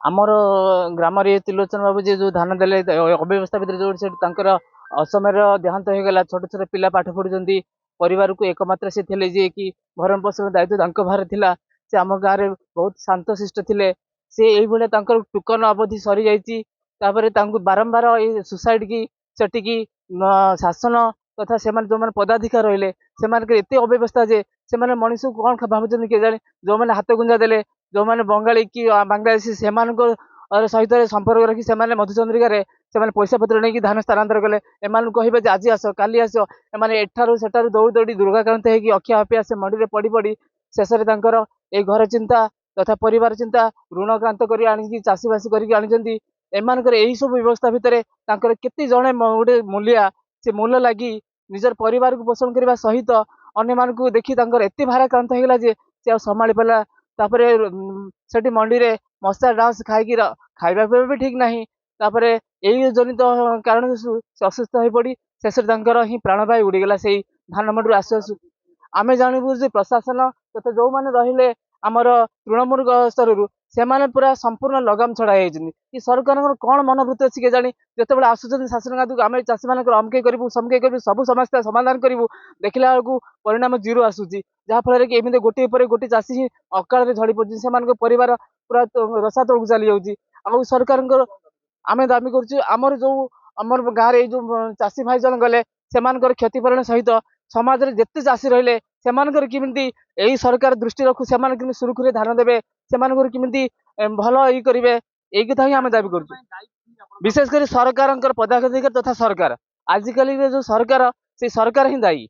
आमर ग्राम त्रिलोचन बाबू जी जो धान देले अव्यवस्था भितर जो असमय देहांत हो गला। छोट छोट पिला पाठ पढ़ुं परिवार को एकमात्र से थे जी कि भरण पोषण दायित्व बाहर थिला। से आम गाँव में बहुत शांत शिष्ट थे। से ये टोकन अवधि सरी जापर बारंबार सुसाइड की सेटिकी शासन तथा से जो पदाधिकार रहिले से एत अव्यवस्था जे से मनीष को कौन भावुं किए जाने। जो मैंने हाथ गुंजा देले जो मैंने बंगाली कि बांग्लादेशी से सहित संपर्क रखी से मधुचंद्रिकार से पैसा पत्र नहीं धान स्थानांतर कले। एम कहे आज आस काली आस एमाने एठारू सेठारू दौड़ी दौड़ी दुर्गाक्रांत होगी अखिया हफिया से मंडी में पड़ी पड़ी शेष में ये घर चिंता तथा परिवार चिंता ऋणक्रांत कर चाषीबासी करके एमानकर यही सब व्यवस्था भितर केते जड़े गोटे मूलिया से मूल लगी निजर परिवार को पोषण करने सहित अन्य मान को देखी एत भाराक्रांत होगा जे से संभाली पारा। तापर सेठी मंडी रे मशा डांस खाई खाଇବା ପିଇବା भी ठीक नहीं। तापर यही जनित कारण से असुस्थ हो पड़ी शेष ही प्राणवायु उड़ीगला से धान मंडी आसु आसु। आमे जानबू जे प्रशासन तथा जो मैंने रहिले आमर तृणमूल स्तर से पूरा संपूर्ण लगाम छड़ा कि सरकार कौन मनोवृत्ति अच्छी के जानी जिते आसुच्च शासन गादी आम चाषी मान अमके करूँ समके करूँ सब समस्या समाधान करूँ देखला बेलू परिणाम जीरो आसूसी। जहाँफल कि एमती गोटे पर गोटे चाषी अकाल झड़ी पड़े से परिवार पूरा रसा तौक चली जाऊँगी। आ सरकार आम दाबी करमर जो आमर गाँव में जो चाषी भाई जन गले से क्षतिपूरण सहित समाज में जिते चाषी रहिले से किमिति यही सरकार दृष्टि रखु से सुरखुरी धान देवे से किमिति भल ये करेंगे यही कथा ही आम दाबी कर। विशेषकर सरकार पदाधिकारी तथा सरकार आजिकल जो सरकार से सरकार ही दायी।